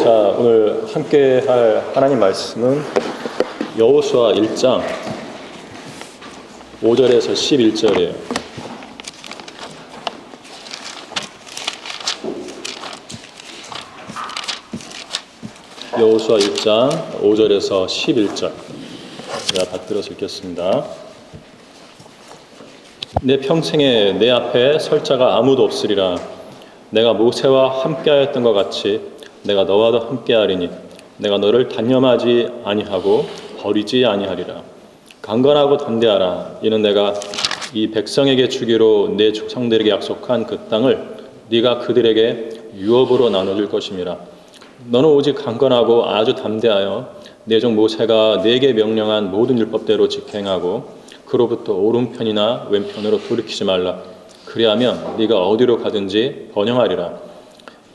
자, 오늘 함께 할 하나님 말씀은 여호수아 1장 5절에서 11절이에요. 여호수아 1장 5절에서 11절 제가 받들어서 읽겠습니다. 내 평생에 내 앞에 설 자가 아무도 없으리라. 내가 모세와 함께하였던 것 같이 내가 너와도 함께하리니 내가 너를 단념하지 아니하고 버리지 아니하리라. 강건하고 담대하라. 이는 내가 이 백성에게 주기로 내 조상들에게 약속한 그 땅을 네가 그들에게 유업으로 나눠줄 것임이라. 너는 오직 강건하고 아주 담대하여 내 종 모세가 내게 명령한 모든 율법대로 직행하고 그로부터 오른편이나 왼편으로 돌이키지 말라. 그리하면 네가 어디로 가든지 번영하리라.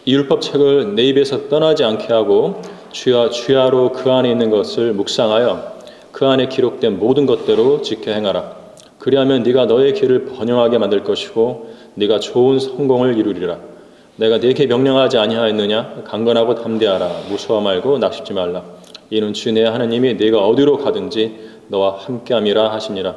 이 율법책을 내 입에서 떠나지 않게 하고 주야로 그 안에 있는 것을 묵상하여 그 안에 기록된 모든 것대로 지켜 행하라. 그리하면 네가 너의 길을 번영하게 만들 것이고 네가 좋은 성공을 이루리라. 내가 네게 명령하지 아니하였느냐? 강건하고 담대하라. 무서워 말고 낙심지 말라. 이는 주 내 하나님이 네가 어디로 가든지 너와 함께함이라 하시니라.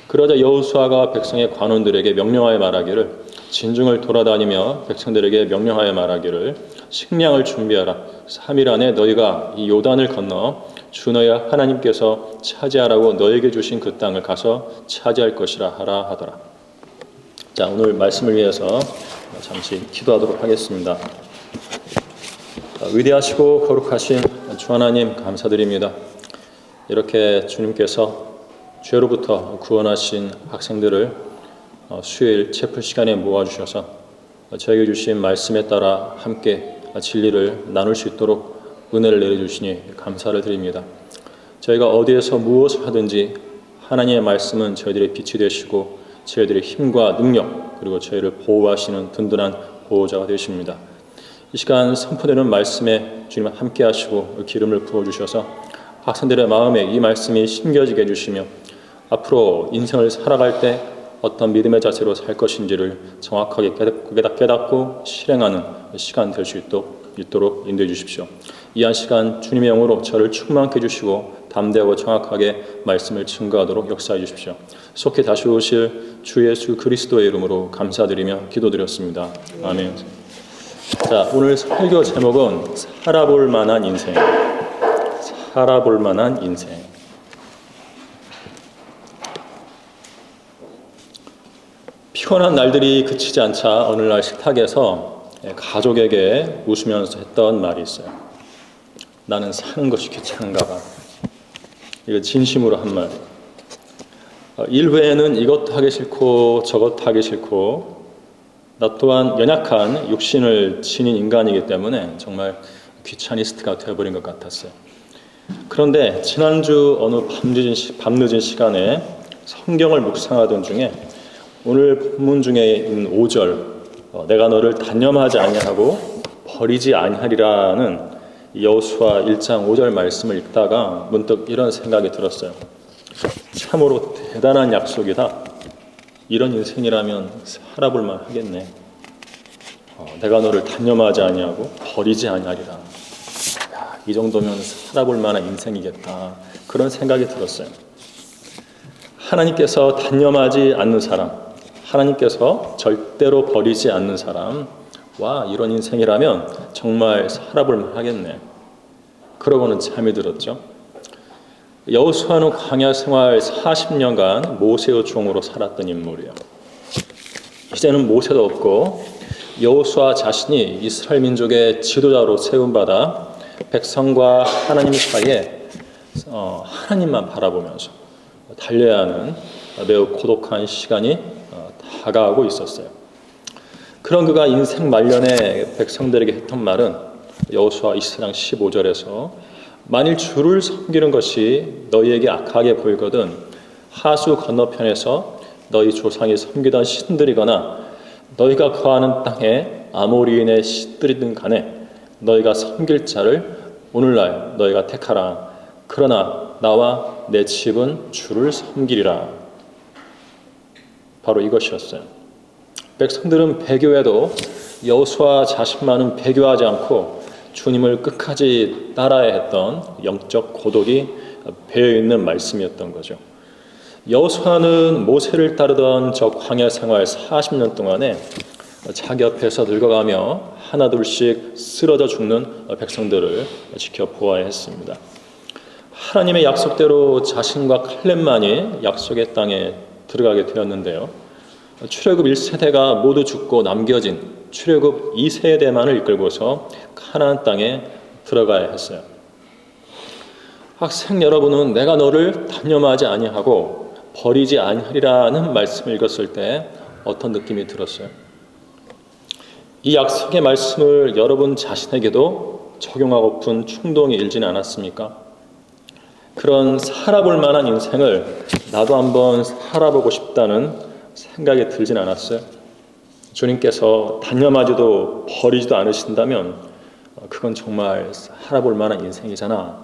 그러자 여호수아가 백성의 관원들에게 명령하여 말하기를 진중을 돌아다니며 백성들에게 명령하여 말하기를 식량을 준비하라. 3일 안에 너희가 이 요단을 건너 주 너희 하나님께서 차지하라고 너에게 주신 그 땅을 가서 차지할 것이라 하라 하더라. 자, 오늘 말씀을 위해서 잠시 기도하도록 하겠습니다. 위대하시고 거룩하신 주 하나님 감사드립니다. 이렇게 주님께서 죄로부터 구원하신 학생들을 수요일 채플 시간에 모아주셔서 저에게 주신 말씀에 따라 함께 진리를 나눌 수 있도록 은혜를 내려주시니 감사를 드립니다. 저희가 어디에서 무엇을 하든지 하나님의 말씀은 저희들의 빛이 되시고 저희들의 힘과 능력 그리고 저희를 보호하시는 든든한 보호자가 되십니다. 이 시간 선포되는 말씀에 주님 함께 하시고 기름을 부어주셔서 학생들의 마음에 이 말씀이 심겨지게 해주시며 앞으로 인생을 살아갈 때 어떤 믿음의 자세로 살 것인지를 정확하게 깨닫고 실행하는 시간 될 수 있도록 인도해 주십시오. 이 한 시간 주님의 영으로 저를 충만케 해주시고 담대하고 정확하게 말씀을 증거하도록 역사해 주십시오. 속히 다시 오실 주 예수 그리스도의 이름으로 감사드리며 기도드렸습니다. 아멘. 자, 오늘 설교 제목은 살아볼 만한 인생. 살아볼 만한 인생. 피곤한 날들이 그치지 않자 어느 날 식탁에서 가족에게 웃으면서 했던 말이 있어요. 나는 사는 것이 귀찮은가 봐. 이거 진심으로 한 말. 일 외에는 이것도 하기 싫고 저것도 하기 싫고 나 또한 연약한 육신을 지닌 인간이기 때문에 정말 귀차니스트가 되어버린 것 같았어요. 그런데 지난주 어느 밤늦은 시간에 성경을 묵상하던 중에 오늘 본문 중에 있는 5절 내가 너를 단념하지 아니하고 버리지 아니하리라는 여호수아 1장 5절 말씀을 읽다가 문득 이런 생각이 들었어요. 참으로 대단한 약속이다. 이런 인생이라면 살아볼 만 하겠네. 내가 너를 단념하지 아니하고 버리지 아니하리라. 이 정도면 살아볼 만한 인생이겠다. 그런 생각이 들었어요. 하나님께서 단념하지 않는 사람, 하나님께서 절대로 버리지 않는 사람, 와, 이런 인생이라면 정말 살아볼 만 하겠네. 그러고는 잠이 들었죠. 여호수아는 광야 생활 40년간 모세의 종으로 살았던 인물이에요. 이제는 모세도 없고 여호수아 자신이 이스라엘 민족의 지도자로 세움받아 백성과 하나님 사이에 하나님만 바라보면서 달려야 하는 매우 고독한 시간이 다가오고 있었어요. 그런 그가 인생 말년에 백성들에게 했던 말은 여호수아 24장 15절에서 만일 주를 섬기는 것이 너희에게 악하게 보이거든 하수 건너편에서 너희 조상이 섬기던 신들이거나 너희가 거하는 땅에 아모리인의 신들이든 간에 너희가 섬길 자를 오늘날 너희가 택하라. 그러나 나와 내 집은 주를 섬기리라. 바로 이것이었어요. 백성들은 배교에도 여호수아 자신만은 배교하지 않고 주님을 끝까지 따라야 했던 영적 고독이 배어있는 말씀이었던 거죠. 여호수아는 모세를 따르던 저 광야 생활 40년 동안에 자기 옆에서 늙어가며 하나둘씩 쓰러져 죽는 백성들을 지켜보아야 했습니다. 하나님의 약속대로 자신과 칼렙만이 약속의 땅에 들어가게 되었는데요. 출애굽 1세대가 모두 죽고 남겨진 출애굽 2세대만을 이끌고서 가나안 땅에 들어가야 했어요. 학생 여러분은 내가 너를 단념하지 아니하고 버리지 아니하리라는 말씀을 읽었을 때 어떤 느낌이 들었어요? 이 약속의 말씀을 여러분 자신에게도 적용하고픈 충동이 일지는 않았습니까? 그런 살아볼 만한 인생을 나도 한번 살아보고 싶다는 생각이 들진 않았어요. 주님께서 단념하지도 버리지도 않으신다면 그건 정말 살아볼 만한 인생이잖아,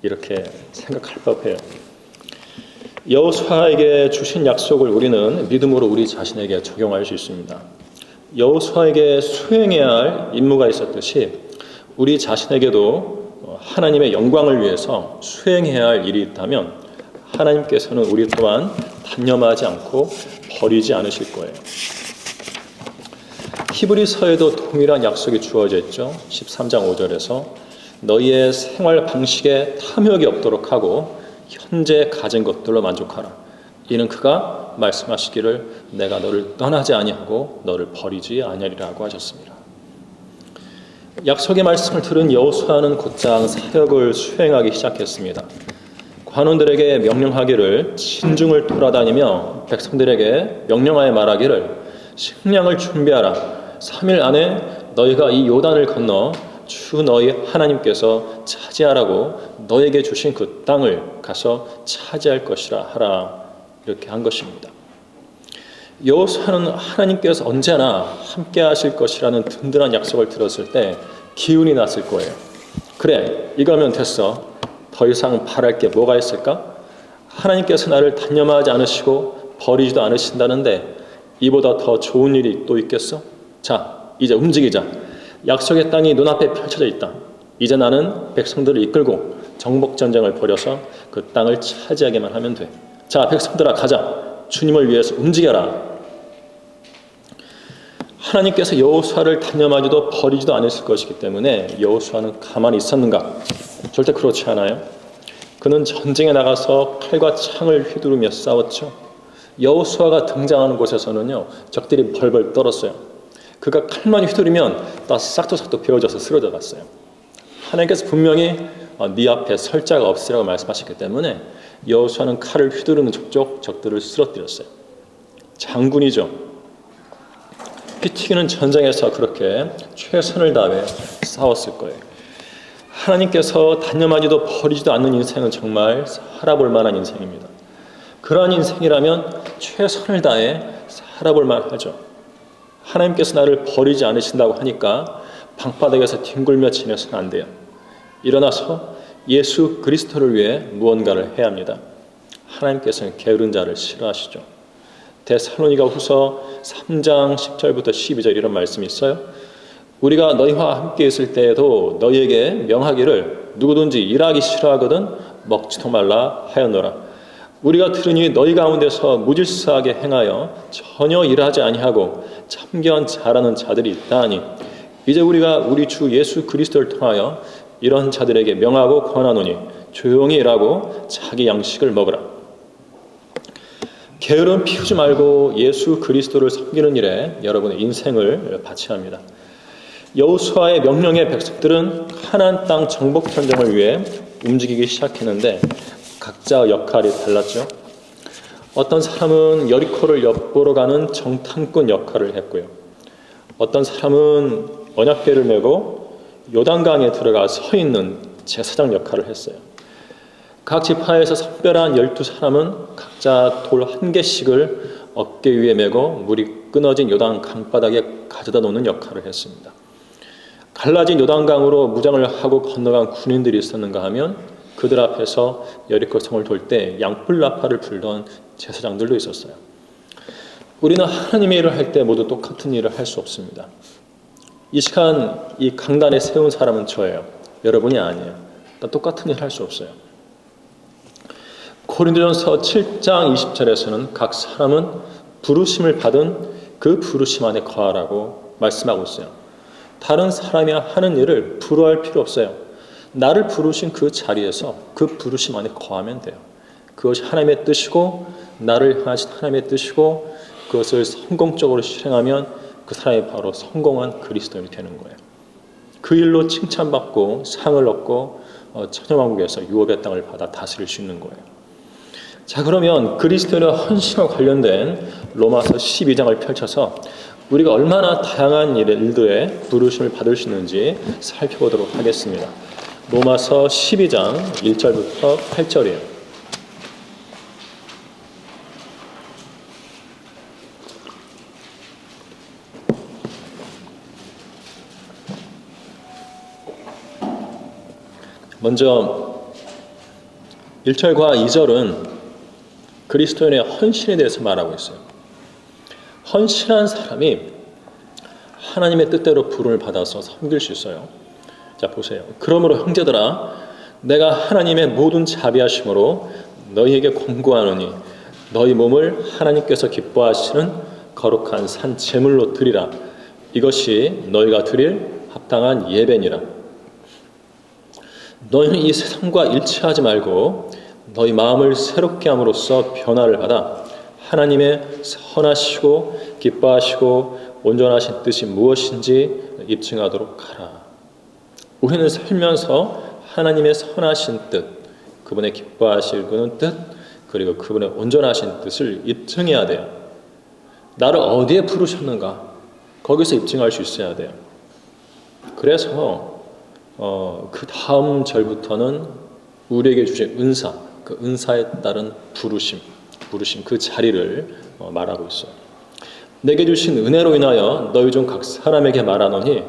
이렇게 생각할 법해요. 여호수아에게 주신 약속을 우리는 믿음으로 우리 자신에게 적용할 수 있습니다. 여호수아에게 수행해야 할 임무가 있었듯이 우리 자신에게도 하나님의 영광을 위해서 수행해야 할 일이 있다면 하나님께서는 우리 또한 단념하지 않고 버리지 않으실 거예요. 히브리서에도 동일한 약속이 주어져 있죠. 13장 5절에서 너희의 생활 방식에 탐욕이 없도록 하고 현재 가진 것들로 만족하라. 이는 그가 말씀하시기를 내가 너를 떠나지 아니하고 너를 버리지 아니하리라고 하셨습니다. 약속의 말씀을 들은 여호수아는 곧장 사역을 수행하기 시작했습니다. 관원들에게 명령하기를 진중을 돌아다니며 백성들에게 명령하여 말하기를 식량을 준비하라. 3일 안에 너희가 이 요단을 건너 주 너희 하나님께서 차지하라고 너에게 주신 그 땅을 가서 차지할 것이라 하라. 이렇게 한 것입니다. 여호수아는 하나님께서 언제나 함께 하실 것이라는 든든한 약속을 들었을 때 기운이 났을 거예요. 그래, 이거면 됐어. 더 이상 바랄 게 뭐가 있을까? 하나님께서 나를 단념하지 않으시고 버리지도 않으신다는데 이보다 더 좋은 일이 또 있겠어? 자, 이제 움직이자. 약속의 땅이 눈앞에 펼쳐져 있다. 이제 나는 백성들을 이끌고 정복전쟁을 벌여서 그 땅을 차지하게만 하면 돼. 자, 백성들아 가자. 주님을 위해서 움직여라. 하나님께서 여호수아를 단념하지도 버리지도 않으실 것이기 때문에 여호수아는 가만히 있었는가? 절대 그렇지 않아요. 그는 전쟁에 나가서 칼과 창을 휘두르며 싸웠죠. 여호수아가 등장하는 곳에서는요, 적들이 벌벌 떨었어요. 그가 칼만 휘두르면 다 싹둑싹둑 베어져서 쓰러져 갔어요. 하나님께서 분명히 네 앞에 설 자가 없으라고 말씀하셨기 때문에 여호수아는 칼을 휘두르는 족족 적들을 쓰러뜨렸어요. 장군이죠. 피 튀기는 전쟁에서 그렇게 최선을 다해 싸웠을 거예요. 하나님께서 단념하지도 버리지도 않는 인생은 정말 살아볼 만한 인생입니다. 그러한 인생이라면 최선을 다해 살아볼 만하죠. 하나님께서 나를 버리지 않으신다고 하니까 방바닥에서 뒹굴며 지내서는 안 돼요. 일어나서 예수 그리스도를 위해 무언가를 해야 합니다. 하나님께서는 게으른 자를 싫어하시죠. 데살로니가 후서 3장 10절부터 12절 이런 말씀이 있어요. 우리가 너희와 함께 있을 때에도 너희에게 명하기를 누구든지 일하기 싫어하거든 먹지도 말라 하였노라. 우리가 들으니 너희 가운데서 무질서하게 행하여 전혀 일하지 아니하고 참견 잘하는 자들이 있다 하니 이제 우리가 우리 주 예수 그리스도를 통하여 이런 자들에게 명하고 권하노니 조용히 일하고 자기 양식을 먹으라. 게으름 피우지 말고 예수 그리스도를 섬기는 일에 여러분의 인생을 바쳐야 합니다. 여호수아의 명령에 백성들은 가나안 땅 정복 전쟁을 위해 움직이기 시작했는데 각자 역할이 달랐죠. 어떤 사람은 여리코를 엿보러 가는 정탐꾼 역할을 했고요. 어떤 사람은 언약궤를 메고 요단강에 들어가 서 있는 제사장 역할을 했어요. 각 지파에서 선별한 12사람은 각자 돌 한 개씩을 어깨 위에 메고 물이 끊어진 요단 강바닥에 가져다 놓는 역할을 했습니다. 갈라진 요단강으로 무장을 하고 건너간 군인들이 있었는가 하면 그들 앞에서 여리코 성을 돌 때 양뿔나팔을 불던 제사장들도 있었어요. 우리는 하나님의 일을 할 때 모두 똑같은 일을 할 수 없습니다. 이 시간 이 강단에 세운 사람은 저예요. 여러분이 아니에요. 나 똑같은 일 할 수 없어요. 고린도전서 7장 20절에서는 각 사람은 부르심을 받은 그 부르심 안에 거하라고 말씀하고 있어요. 다른 사람이 하는 일을 부러워할 필요 없어요. 나를 부르신 그 자리에서 그 부르심 안에 거하면 돼요. 그것이 하나님의 뜻이고 나를 향하신 하나님의 뜻이고 그것을 성공적으로 실행하면 그 사람이 바로 성공한 그리스도인이 되는 거예요. 그 일로 칭찬받고 상을 얻고 천여만국에서 유업의 땅을 받아 다스릴 수 있는 거예요. 자, 그러면 그리스도인의 헌신과 관련된 로마서 12장을 펼쳐서 우리가 얼마나 다양한 일들에 부르심을 받을 수 있는지 살펴보도록 하겠습니다. 로마서 12장 1절부터 8절이에요. 먼저 1절과 2절은 그리스도인의 헌신에 대해서 말하고 있어요. 헌신한 사람이 하나님의 뜻대로 부름을 받아서 섬길 수 있어요. 자, 보세요. 그러므로 형제들아, 내가 하나님의 모든 자비하심으로 너희에게 권고하노니 너희 몸을 하나님께서 기뻐하시는 거룩한 산 제물로 드리라. 이것이 너희가 드릴 합당한 예배니라. 너희는 이 세상과 일치하지 말고 너희 마음을 새롭게 함으로써 변화를 받아 하나님의 선하시고 기뻐하시고 온전하신 뜻이 무엇인지 입증하도록 하라. 우리는 살면서 하나님의 선하신 뜻, 그분의 기뻐하실 그는 뜻, 그리고 그분의 온전하신 뜻을 입증해야 돼요. 나를 어디에 부르셨는가? 거기서 입증할 수 있어야 돼요. 그래서 그 다음 절부터는 우리에게 주신 은사, 그 은사에 따른 부르심 그 자리를 말하고 있어요. 내게 주신 은혜로 인하여 너희 중 각 사람에게 말하노니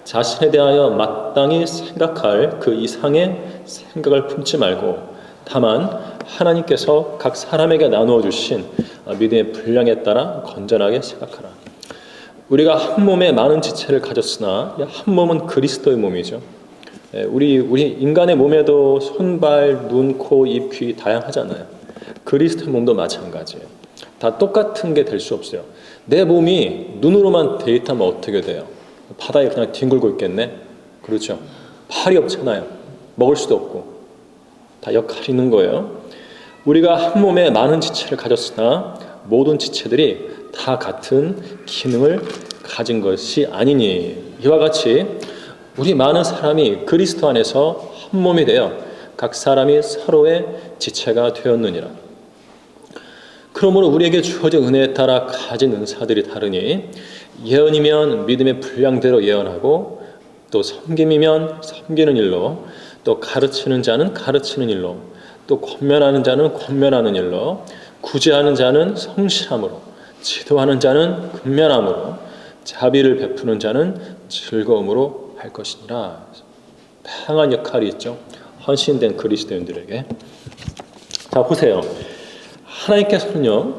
자신에 대하여 마땅히 생각할 그 이상의 생각을 품지 말고 다만 하나님께서 각 사람에게 나누어 주신 믿음의 분량에 따라 건전하게 생각하라. 우리가 한 몸에 많은 지체를 가졌으나 한 몸은 그리스도의 몸이죠. 우리 인간의 몸에도 손, 발, 눈, 코, 입, 귀 다양하잖아요. 그리스도의 몸도 마찬가지예요. 다 똑같은 게 될 수 없어요. 내 몸이 눈으로만 데이트하면 어떻게 돼요? 바다에 그냥 뒹굴고 있겠네? 그렇죠. 팔이 없잖아요. 먹을 수도 없고. 다 역할이 있는 거예요. 우리가 한 몸에 많은 지체를 가졌으나 모든 지체들이 다 같은 기능을 가진 것이 아니니 이와 같이 우리 많은 사람이 그리스도 안에서 한 몸이 되어 각 사람이 서로의 지체가 되었느니라. 그러므로 우리에게 주어진 은혜에 따라 가진 은사들이 다르니 예언이면 믿음의 분량대로 예언하고 또 섬김이면 섬기는 일로 또 가르치는 자는 가르치는 일로 또 권면하는 자는 권면하는 일로 구제하는 자는 성실함으로 지도하는 자는 근면함으로 자비를 베푸는 자는 즐거움으로 할 것이니라. 다양한 역할이 있죠. 헌신된 그리스도인들에게. 자, 보세요. 하나님께서는요,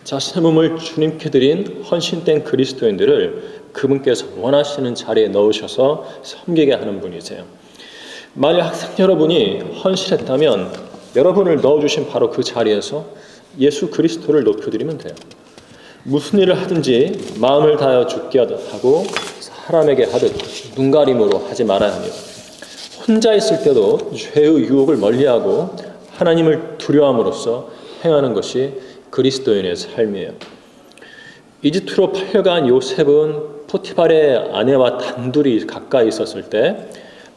자신의 몸을 주님께 드린 헌신된 그리스도인들을 그분께서 원하시는 자리에 넣으셔서 섬기게 하는 분이세요. 만약 학생 여러분이 헌신했다면 여러분을 넣어주신 바로 그 자리에서 예수 그리스도를 높여드리면 돼요. 무슨 일을 하든지 마음을 다하여 주께 하고 사람에게 하듯 눈가림으로 하지 말아야 합니다. 혼자 있을 때도 죄의 유혹을 멀리하고 하나님을 두려움으로써 행하는 것이 그리스도인의 삶이에요. 이집트로 팔려간 요셉은 포티발의 아내와 단둘이 가까이 있었을 때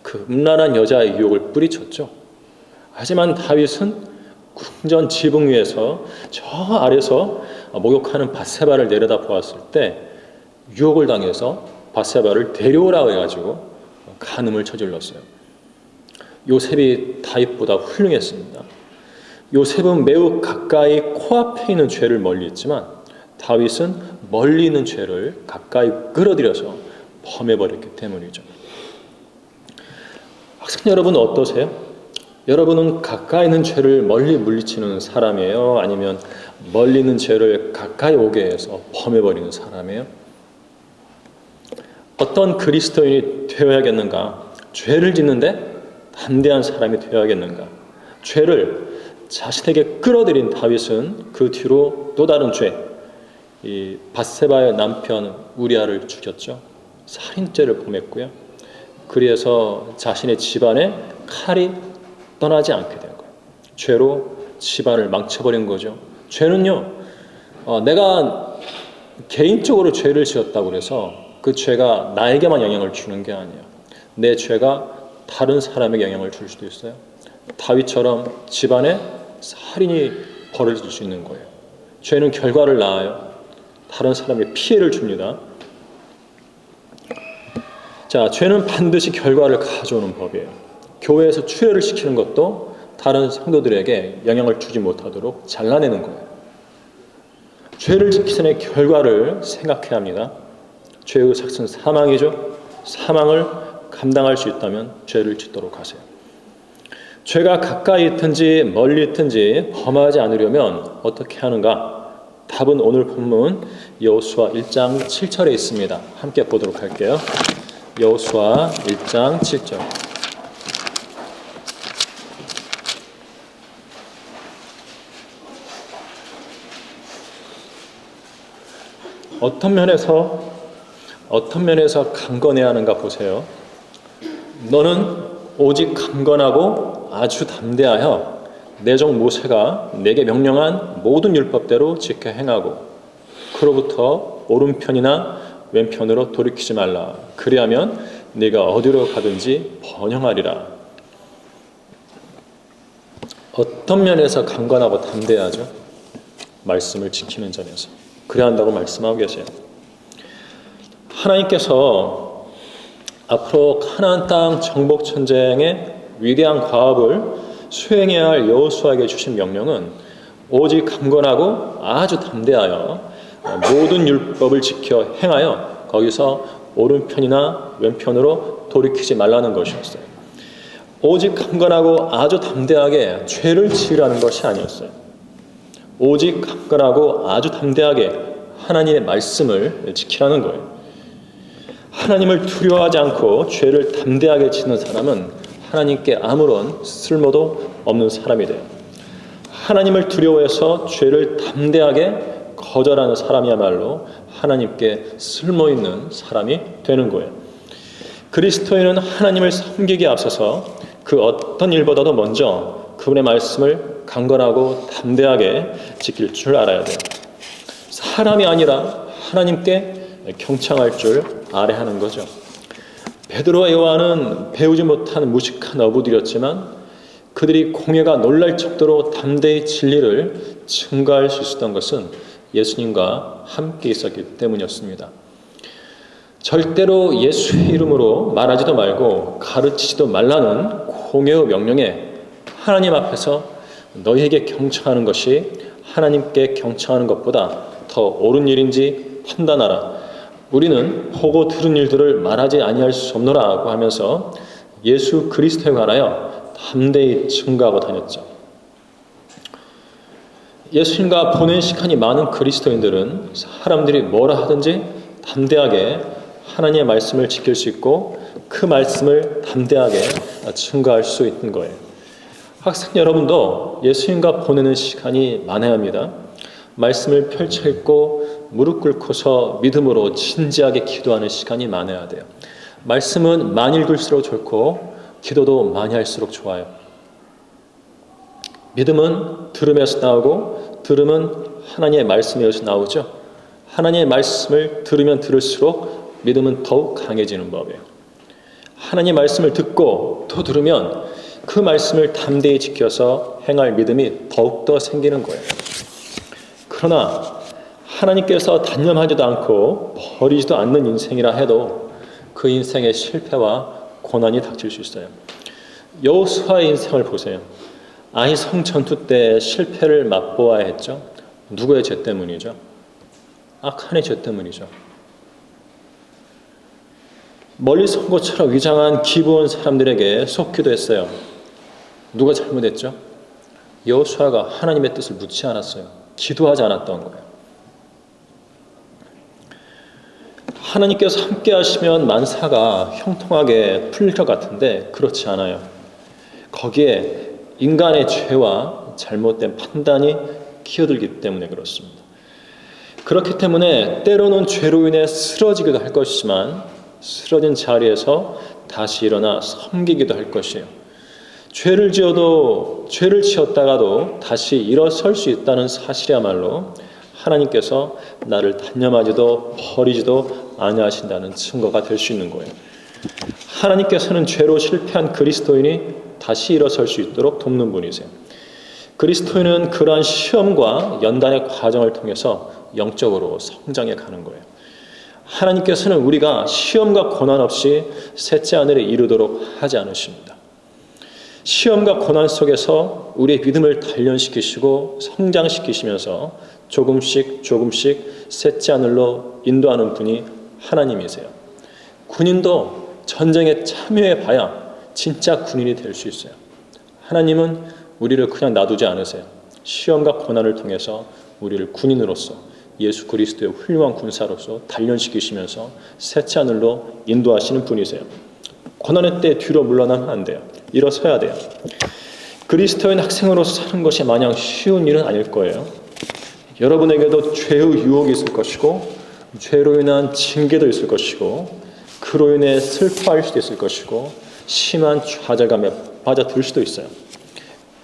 그 음란한 여자의 유혹을 뿌리쳤죠. 하지만 다윗은 궁전 지붕 위에서 저 아래서 목욕하는 밧세바를 내려다 보았을 때 유혹을 당해서 밧세바를 데려오라고 해가지고 간음을 저질렀어요. 요셉이 다윗보다 훌륭했습니다. 요셉은 매우 가까이 코앞에 있는 죄를 멀리했지만 다윗은 멀리 있는 죄를 가까이 끌어들여서 범해버렸기 때문이죠. 학생 여러분은 어떠세요? 여러분은 가까이 있는 죄를 멀리 물리치는 사람이에요? 아니면 멀리 있는 죄를 가까이 오게 해서 범해버리는 사람이에요? 어떤 그리스도인이 되어야겠는가? 죄를 짓는데 담대한 사람이 되어야겠는가? 죄를 자신에게 끌어들인 다윗은 그 뒤로 또 다른 죄, 이 밧세바의 남편 우리아를 죽였죠. 살인죄를 범했고요. 그래서 자신의 집안에 칼이 떠나지 않게 된 거예요. 죄로 집안을 망쳐버린 거죠. 죄는요, 내가 개인적으로 죄를 지었다고 해서 그 죄가 나에게만 영향을 주는 게 아니에요. 내 죄가 다른 사람에게 영향을 줄 수도 있어요. 다윗처럼 집안에 살인이 벌어질 수 있는 거예요. 죄는 결과를 낳아요. 다른 사람에게 피해를 줍니다. 자, 죄는 반드시 결과를 가져오는 법이에요. 교회에서 추례를 시키는 것도 다른 성도들에게 영향을 주지 못하도록 잘라내는 거예요. 죄를 지키기 전에 결과를 생각해야 합니다. 죄의 삭은 사망이죠. 사망을 감당할 수 있다면 죄를 짓도록 하세요. 죄가 가까이 있든지 멀리 있든지 범하지 않으려면 어떻게 하는가? 답은 오늘 본문 여호수아 1장 7절에 있습니다. 함께 보도록 할게요. 여호수아 1장 7절. 어떤 면에서 강건해야 하는가 보세요. 너는 오직 강건하고 아주 담대하여 내 종 모세가 내게 명령한 모든 율법대로 지켜 행하고 그로부터 오른편이나 왼편으로 돌이키지 말라. 그리하면 네가 어디로 가든지 번영하리라. 어떤 면에서 강건하고 담대하죠? 말씀을 지키는 점에서. 그래야 한다고 말씀하고 계세요. 하나님께서 앞으로 가나안 땅 정복 전쟁의 위대한 과업을 수행해야 할 여호수아에게 주신 명령은 오직 강건하고 아주 담대하여 모든 율법을 지켜 행하여 거기서 오른편이나 왼편으로 돌이키지 말라는 것이었어요. 오직 강건하고 아주 담대하게 죄를 지으라는 것이 아니었어요. 오직 강건하고 아주 담대하게 하나님의 말씀을 지키라는 거예요. 하나님을 두려워하지 않고 죄를 담대하게 짓는 사람은 하나님께 아무런 쓸모도 없는 사람이 돼요. 하나님을 두려워해서 죄를 담대하게 거절하는 사람이야말로 하나님께 쓸모있는 사람이 되는 거예요. 그리스도인은 하나님을 섬기기에 앞서서 그 어떤 일보다도 먼저 그분의 말씀을 강건하고 담대하게 지킬 줄 알아야 돼요. 사람이 아니라 하나님께 경청할 줄 알아야 하는 거죠. 베드로와 요한은 배우지 못한 무식한 어부들이었지만 그들이 공회가 놀랄 정도로 담대히 진리를 증거할 수 있었던 것은 예수님과 함께 있었기 때문이었습니다. 절대로 예수의 이름으로 말하지도 말고 가르치지도 말라는 공회의 명령에 하나님 앞에서 너희에게 경청하는 것이 하나님께 경청하는 것보다 더 옳은 일인지 판단하라. 우리는 보고 들은 일들을 말하지 아니할 수 없노라고 하면서 예수 그리스도에 관하여 담대히 증거하고 다녔죠. 예수님과 보낸 시간이 많은 그리스도인들은 사람들이 뭐라 하든지 담대하게 하나님의 말씀을 지킬 수 있고 그 말씀을 담대하게 증거할 수 있는 거예요. 학생 여러분도 예수님과 보내는 시간이 많아야 합니다. 말씀을 펼쳐 읽고 무릎 꿇고서 믿음으로 진지하게 기도하는 시간이 많아야 돼요. 말씀은 많이 읽을수록 좋고 기도도 많이 할수록 좋아요. 믿음은 들음에서 나오고 들음은 하나님의 말씀에서 나오죠. 하나님의 말씀을 들으면 들을수록 믿음은 더욱 강해지는 법이에요. 하나님의 말씀을 듣고 또 들으면 그 말씀을 담대히 지켜서 행할 믿음이 더욱더 생기는 거예요. 그러나 하나님께서 단념하지도 않고 버리지도 않는 인생이라 해도 그 인생의 실패와 고난이 닥칠 수 있어요. 여호수아의 인생을 보세요. 아이성 전투 때 실패를 맛보아야 했죠. 누구의 죄 때문이죠? 악한의 죄 때문이죠. 멀리 선 것처럼 위장한 기브온 사람들에게 속기도 했어요. 누가 잘못했죠? 여호수아가 하나님의 뜻을 묻지 않았어요. 기도하지 않았던 거예요. 하나님께서 함께 하시면 만사가 형통하게 풀릴 것 같은데 그렇지 않아요. 거기에 인간의 죄와 잘못된 판단이 끼어들기 때문에 그렇습니다. 그렇기 때문에 때로는 죄로 인해 쓰러지기도 할 것이지만 쓰러진 자리에서 다시 일어나 섬기기도 할 것이에요. 죄를 지었다가도 다시 일어설 수 있다는 사실이야말로 하나님께서 나를 단념하지도 버리지도 아니하신다는 증거가 될 수 있는 거예요. 하나님께서는 죄로 실패한 그리스도인이 다시 일어설 수 있도록 돕는 분이세요. 그리스도인은 그러한 시험과 연단의 과정을 통해서 영적으로 성장해 가는 거예요. 하나님께서는 우리가 시험과 고난 없이 셋째 하늘에 이르도록 하지 않으십니다. 시험과 고난 속에서 우리의 믿음을 단련시키시고 성장시키시면서 조금씩 셋째 하늘로 인도하는 분이 하나님이세요. 군인도 전쟁에 참여해 봐야 진짜 군인이 될 수 있어요. 하나님은 우리를 그냥 놔두지 않으세요. 시험과 고난을 통해서 우리를 군인으로서 예수 그리스도의 훌륭한 군사로서 단련시키시면서 셋째 하늘로 인도하시는 분이세요. 고난의 때 뒤로 물러나면 안 돼요. 일어서야 돼요. 그리스도인 학생으로서 사는 것이 마냥 쉬운 일은 아닐 거예요. 여러분에게도 죄의 유혹이 있을 것이고 죄로 인한 징계도 있을 것이고 그로 인해 슬퍼할 수도 있을 것이고 심한 좌절감에 빠져들 수도 있어요.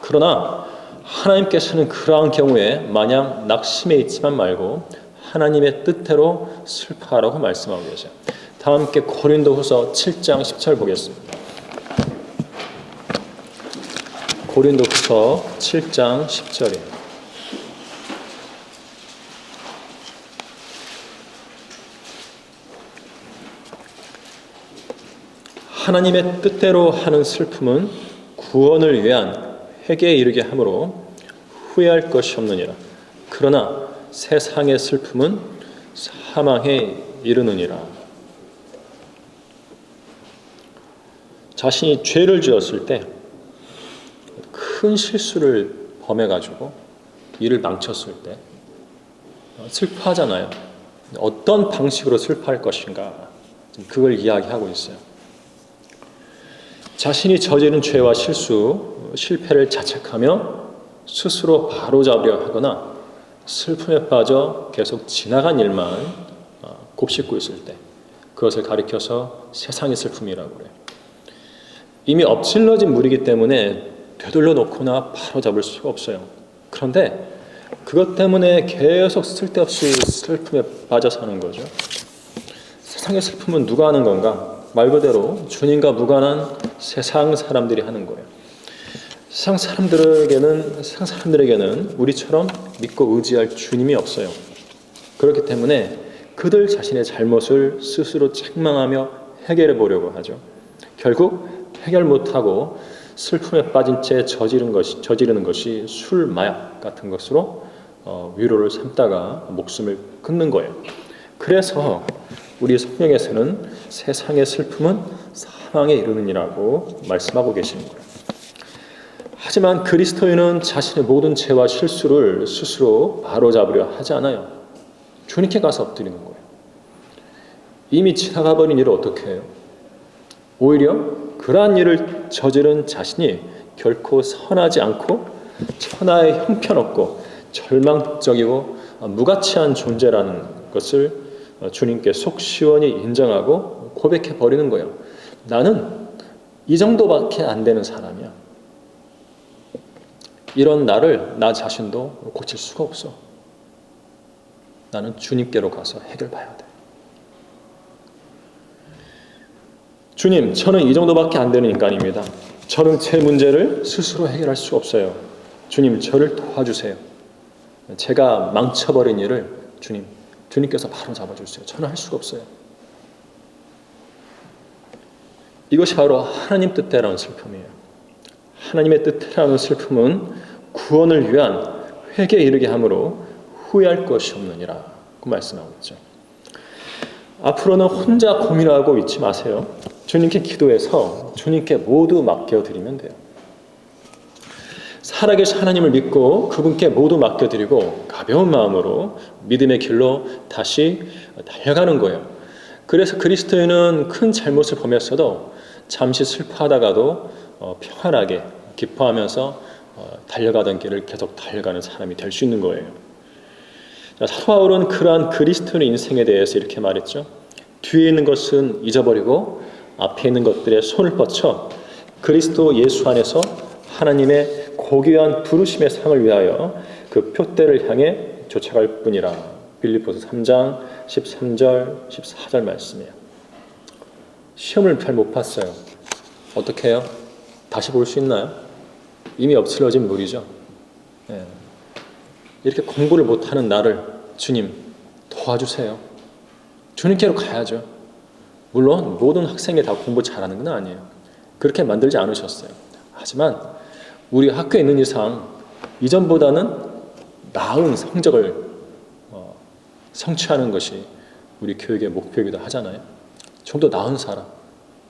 그러나 하나님께서는 그러한 경우에 마냥 낙심해 있지만 말고 하나님의 뜻대로 슬퍼하라고 말씀하고 계세요. 다 함께 고린도후서 7장 10절 보겠습니다. 고린도후서 7장 10절이에요. 하나님의 뜻대로 하는 슬픔은 구원을 위한 회개에 이르게 하므로 후회할 것이 없느니라. 그러나 세상의 슬픔은 사망에 이르느니라. 자신이 죄를 지었을 때 큰 실수를 범해가지고 일을 망쳤을 때 슬퍼하잖아요. 어떤 방식으로 슬퍼할 것인가 그걸 이야기하고 있어요. 자신이 저지른 죄와 실패를 자책하며 스스로 바로잡으려 하거나 슬픔에 빠져 계속 지나간 일만 곱씹고 있을 때 그것을 가리켜서 세상의 슬픔이라고 그래요. 이미 엎질러진 물이기 때문에 되돌려 놓거나 바로잡을 수가 없어요. 그런데 그것 때문에 계속 쓸데없이 슬픔에 빠져 사는 거죠. 세상의 슬픔은 누가 하는 건가? 말 그대로 주님과 무관한 세상 사람들이 하는 거예요. 세상 사람들에게는 우리처럼 믿고 의지할 주님이 없어요. 그렇기 때문에 그들 자신의 잘못을 스스로 책망하며 해결해 보려고 하죠. 결국 해결 못하고 슬픔에 빠진 채 저지르는 것이 술, 마약 같은 것으로 위로를 삼다가 목숨을 끊는 거예요. 그래서 우리 성경에서는 세상의 슬픔은 사망에 이르느니라고 말씀하고 계시는 거예요. 하지만 그리스도인은 자신의 모든 죄와 실수를 스스로 바로잡으려 하지 않아요. 주님께 가서 엎드리는 거예요. 이미 지나가 버린 일을 어떻게 해요? 오히려 그러한 일을 저지른 자신이 결코 선하지 않고 천하의 형편없고 절망적이고 무가치한 존재라는 것을 주님께 속 시원히 인정하고 고백해 버리는 거예요. 나는 이 정도밖에 안 되는 사람이야. 이런 나를 나 자신도 고칠 수가 없어. 나는 주님께로 가서 해결봐야 돼. 주님, 저는 이 정도밖에 안 되는 인간입니다. 저는 제 문제를 스스로 해결할 수 없어요. 주님, 저를 도와주세요. 제가 망쳐버린 일을 주님께서 바로 잡아주세요. 저는 할 수가 없어요. 이것이 바로 하나님 뜻대로는 슬픔이에요. 하나님의 뜻대로는 슬픔은 구원을 위한 회개에 이르게 함으로 후회할 것이 없느니라 그 말씀하고 있죠. 앞으로는 혼자 고민하고 있지 마세요. 주님께 기도해서 주님께 모두 맡겨드리면 돼요. 살아계신 하나님을 믿고 그분께 모두 맡겨드리고 가벼운 마음으로 믿음의 길로 다시 달려가는 거예요. 그래서 그리스도인은 큰 잘못을 범했어도 잠시 슬퍼하다가도 평안하게 기뻐하면서 달려가던 길을 계속 달려가는 사람이 될 수 있는 거예요. 사도 바울은 그러한 그리스도인의 인생에 대해서 이렇게 말했죠. 뒤에 있는 것은 잊어버리고 앞에 있는 것들에 손을 뻗쳐 그리스도 예수 안에서 하나님의 고귀한 부르심의 상을 위하여 그 표대를 향해 쫓아갈 뿐이라. 빌립보서 3장 13절 14절 말씀이에요. 시험을 잘 못 봤어요. 어떻게 해요? 다시 볼 수 있나요? 이미 엎질러진 물이죠. 예. 이렇게 공부를 못하는 나를 주님 도와주세요. 주님께로 가야죠. 물론 모든 학생이 다 공부 잘하는 건 아니에요. 그렇게 만들지 않으셨어요. 하지만 우리 학교에 있는 이상 이전보다는 나은 성적을 성취하는 것이 우리 교육의 목표이기도 하잖아요. 좀 더 나은 사람,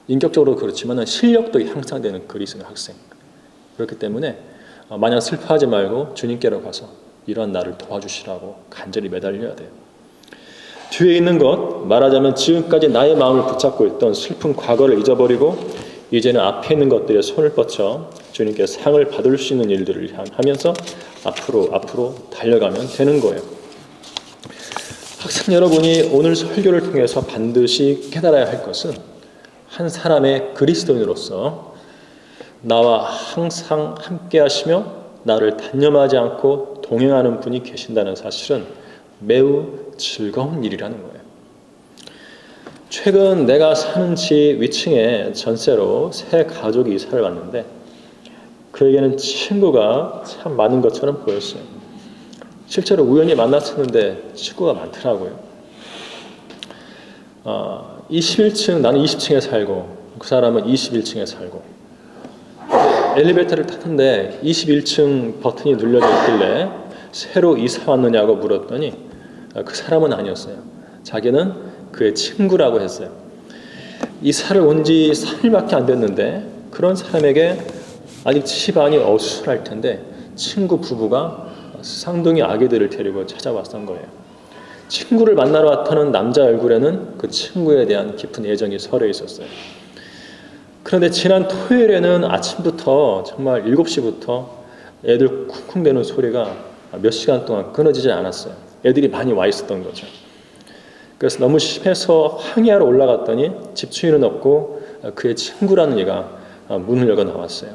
인격적으로 그렇지만 실력도 향상되는 그리스도 학생. 그렇기 때문에 마냥 슬퍼하지 말고 주님께로 가서 이러한 나를 도와주시라고 간절히 매달려야 돼요. 뒤에 있는 것, 말하자면 지금까지 나의 마음을 붙잡고 있던 슬픈 과거를 잊어버리고 이제는 앞에 있는 것들에 손을 뻗쳐 주님께 상을 받을 수 있는 일들을 하면서 앞으로 달려가면 되는 거예요. 학생 여러분이 오늘 설교를 통해서 반드시 깨달아야 할 것은 한 사람의 그리스도인으로서 나와 항상 함께 하시며 나를 단념하지 않고 동행하는 분이 계신다는 사실은 매우 즐거운 일이라는 거예요. 최근 내가 사는 집 위층에 전세로 새 가족이 이사를 왔는데 그에게는 친구가 참 많은 것처럼 보였어요. 실제로 우연히 만났었는데 친구가 많더라고요. 21층, 나는 20층에 살고 그 사람은 21층에 살고 엘리베이터를 탔는데 21층 버튼이 눌려져 있길래 새로 이사 왔느냐고 물었더니 그 사람은 아니었어요. 자기는 그의 친구라고 했어요. 이사를 온 지 3일밖에 안 됐는데 그런 사람에게 아직 집안이 어수선할 텐데 친구 부부가 쌍둥이 아기들을 데리고 찾아왔던 거예요. 친구를 만나러 왔다는 남자 얼굴에는 그 친구에 대한 깊은 애정이 서려 있었어요. 그런데 지난 토요일에는 아침부터 정말 7시부터 애들 쿵쿵대는 소리가 몇 시간 동안 끊어지지 않았어요. 애들이 많이 와 있었던 거죠. 그래서 너무 심해서 항의하러 올라갔더니 집주인은 없고 그의 친구라는 얘가 문을 열고 나왔어요.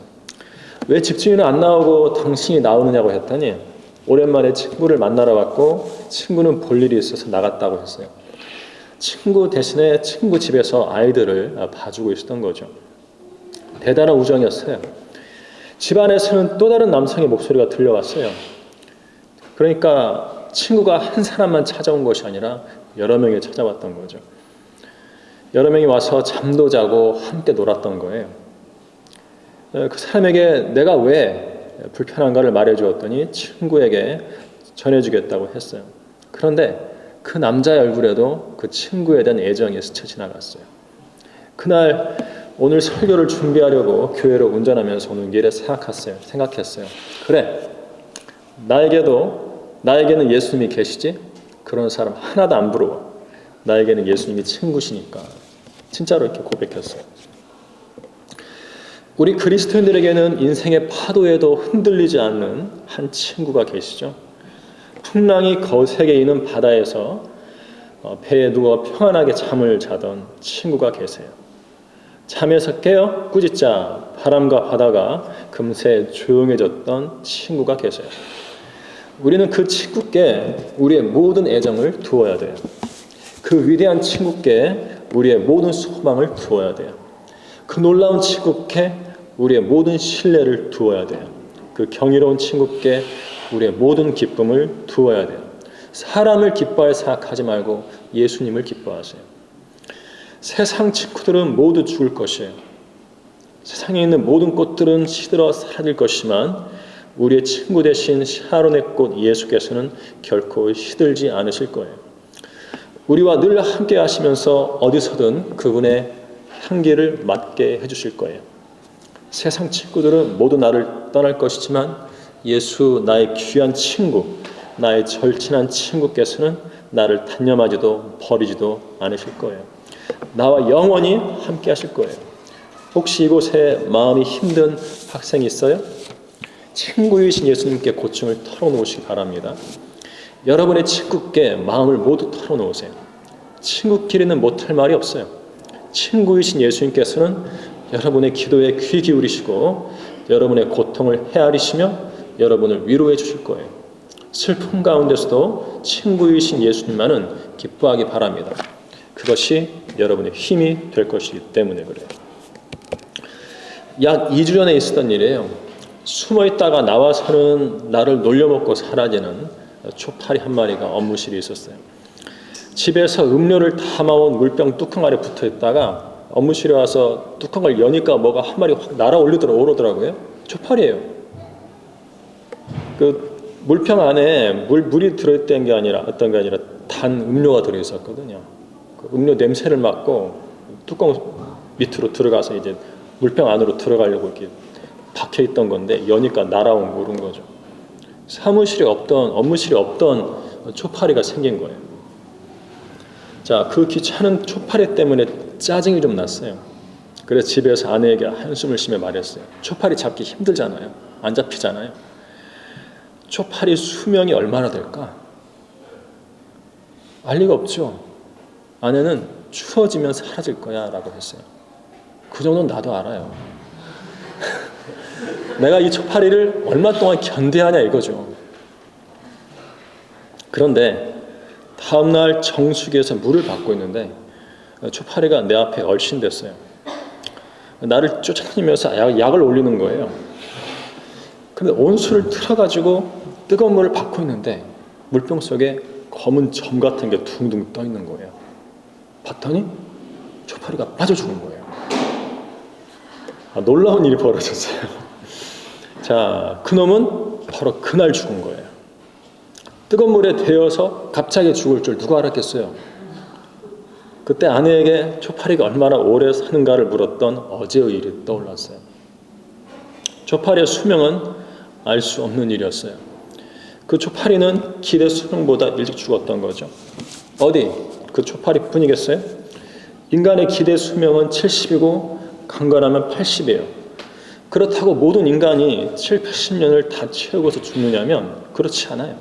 왜 집주인은 안 나오고 당신이 나오느냐고 했더니 오랜만에 친구를 만나러 왔고 친구는 볼 일이 있어서 나갔다고 했어요. 친구 대신에 친구 집에서 아이들을 봐주고 있었던 거죠. 대단한 우정이었어요. 집안에서는 또 다른 남성의 목소리가 들려왔어요. 그러니까 친구가 한 사람만 찾아온 것이 아니라 여러 명이 찾아왔던 거죠. 여러 명이 와서 잠도 자고 함께 놀았던 거예요. 그 사람에게 내가 왜 불편한가를 말해주었더니 친구에게 전해주겠다고 했어요. 그런데 그 남자의 얼굴에도 그 친구에 대한 애정이 스쳐 지나갔어요. 그날 오늘 설교를 준비하려고 교회로 운전하면서 오는 길에 생각했어요. 그래, 나에게는 예수님이 계시지? 그런 사람 하나도 안 부러워. 나에게는 예수님이 친구시니까. 진짜로 이렇게 고백했어요. 우리 그리스도인들에게는 인생의 파도에도 흔들리지 않는 한 친구가 계시죠. 풍랑이 거세게 이는 바다에서 배에 누워 평안하게 잠을 자던 친구가 계세요. 잠에서 깨어 꾸짖자 바람과 바다가 금세 조용해졌던 친구가 계세요. 우리는 그 친구께 우리의 모든 애정을 두어야 돼요. 그 위대한 친구께 우리의 모든 소망을 두어야 돼요. 그 놀라운 친구께 우리의 모든 신뢰를 두어야 돼요. 그 경이로운 친구께 우리의 모든 기쁨을 두어야 돼요. 사람을 기뻐할 생각하지 말고 예수님을 기뻐하세요. 세상 친구들은 모두 죽을 것이에요. 세상에 있는 모든 꽃들은 시들어 사라질 것이지만 우리의 친구 대신 샤론의 꽃 예수께서는 결코 시들지 않으실 거예요. 우리와 늘 함께 하시면서 어디서든 그분의 향기를 맡게 해주실 거예요. 세상 친구들은 모두 나를 떠날 것이지만 예수 나의 귀한 친구, 나의 절친한 친구께서는 나를 단념하지도 버리지도 않으실 거예요. 나와 영원히 함께 하실 거예요. 혹시 이곳에 마음이 힘든 학생이 있어요? 친구이신 예수님께 고충을 털어놓으시기 바랍니다. 여러분의 친구께 마음을 모두 털어놓으세요. 친구끼리는 못할 말이 없어요. 친구이신 예수님께서는 여러분의 기도에 귀 기울이시고 여러분의 고통을 헤아리시며 여러분을 위로해 주실 거예요. 슬픔 가운데서도 친구이신 예수님만은 기뻐하기 바랍니다. 그것이 여러분의 힘이 될 것이기 때문에 그래요. 약 2주 전에 있었던 일이에요. 숨어있다가 나와서는 나를 놀려먹고 사라지는 초파리 한 마리가 업무실에 있었어요. 집에서 음료를 담아온 물병 뚜껑 아래 붙어있다가 업무실에 와서 뚜껑을 여니까 뭐가 한 마리 확 날아오르더라고요. 초파리예요. 그 물병 안에 물이 들어있던 게 아니라 단 음료가 들어있었거든요. 그 음료 냄새를 맡고 뚜껑 밑으로 들어가서 이제 물병 안으로 들어가려고 이렇게 박혀있던 건데 여니까 날아온 물은 거죠. 업무실에 없던 초파리가 생긴 거예요. 자, 그 귀찮은 초파리 때문에 짜증이 좀 났어요. 그래서 집에서 아내에게 한숨을 쉬며 말했어요. 초파리 잡기 힘들잖아요. 안 잡히잖아요. 초파리 수명이 얼마나 될까? 알 리가 없죠. 아내는 추워지면 사라질 거야 라고 했어요. 그 정도는 나도 알아요. 내가 이 초파리를 얼마 동안 견뎌야 하냐 이거죠. 그런데 다음날 정수기에서 물을 받고 있는데 초파리가 내 앞에 얼씬됐어요. 나를 쫓아다니면서 약을 올리는 거예요. 근데 온수를 틀어가지고 뜨거운 물을 받고 있는데 물병 속에 검은 점 같은 게 둥둥 떠 있는 거예요. 봤더니 초파리가 빠져 죽은 거예요. 놀라운 일이 벌어졌어요. 자, 그놈은 바로 그날 죽은 거예요. 뜨거운 물에 데워서 갑자기 죽을 줄 누가 알았겠어요? 그때 아내에게 초파리가 얼마나 오래 사는가를 물었던 어제의 일이 떠올랐어요. 초파리의 수명은 알 수 없는 일이었어요. 그 초파리는 기대 수명보다 일찍 죽었던 거죠. 어디? 그 초파리뿐이겠어요? 인간의 기대 수명은 70이고 강건하면 80이에요. 그렇다고 모든 인간이 7, 80년을 다 채우고서 죽느냐면 그렇지 않아요.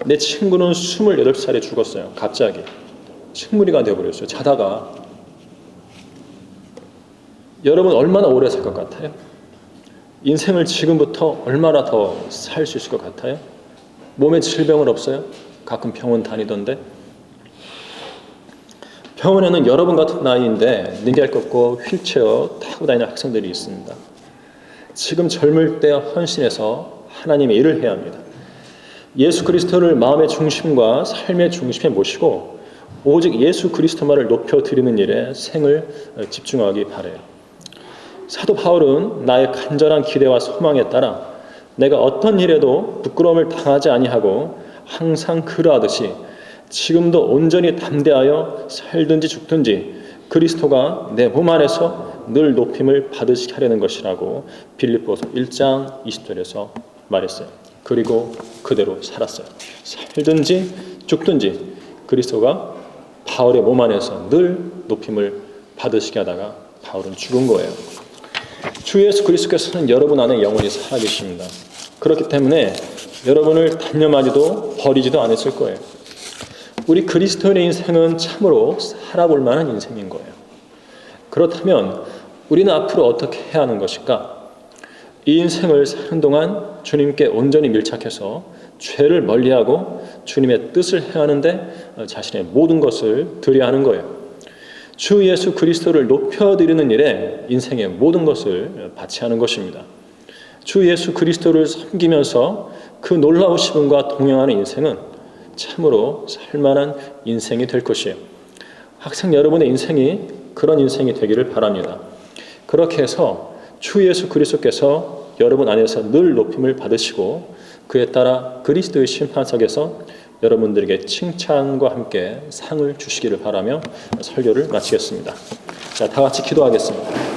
내 친구는 28살에 죽었어요. 갑자기. 식물이가 되어버렸어요. 자다가. 여러분 얼마나 오래 살 것 같아요? 인생을 지금부터 얼마나 더 살 수 있을 것 같아요? 몸에 질병은 없어요? 가끔 병원 다니던데. 병원에는 여러분 같은 나이인데 닌겔 꺾고 휠체어 타고 다니는 학생들이 있습니다. 지금 젊을 때 헌신해서 하나님의 일을 해야 합니다. 예수 그리스도를 마음의 중심과 삶의 중심에 모시고 오직 예수 그리스도만을 높여드리는 일에 생을 집중하기 바라요. 사도 바울은 나의 간절한 기대와 소망에 따라 내가 어떤 일에도 부끄러움을 당하지 아니하고 항상 그러하듯이 지금도 온전히 담대하여 살든지 죽든지 그리스도가 내 몸 안에서 늘 높임을 받으시게 하려는 것이라고 빌립보서 1장 20절에서 말했어요. 그리고 그대로 살았어요. 살든지 죽든지 그리스도가 바울의 몸 안에서 늘 높임을 받으시게 하다가 바울은 죽은 거예요. 주 예수 그리스도께서는 여러분 안에 영원히 살아계십니다. 그렇기 때문에 여러분을 단념하지도 버리지도 않으실 거예요. 우리 그리스도인의 인생은 참으로 살아볼 만한 인생인 거예요. 그렇다면 우리는 앞으로 어떻게 해야 하는 것일까? 이 인생을 사는 동안 주님께 온전히 밀착해서 죄를 멀리하고 주님의 뜻을 행하는데 자신의 모든 것을 드려야 하는 거예요. 주 예수 그리스도를 높여드리는 일에 인생의 모든 것을 바치하는 것입니다. 주 예수 그리스도를 섬기면서 그 놀라우신 분과 동행하는 인생은 참으로 살만한 인생이 될 것이에요. 학생 여러분의 인생이 그런 인생이 되기를 바랍니다. 그렇게 해서 주 예수 그리스도께서 여러분 안에서 늘 높임을 받으시고 그에 따라 그리스도의 심판석에서 여러분들에게 칭찬과 함께 상을 주시기를 바라며 설교를 마치겠습니다. 자, 다 같이 기도하겠습니다.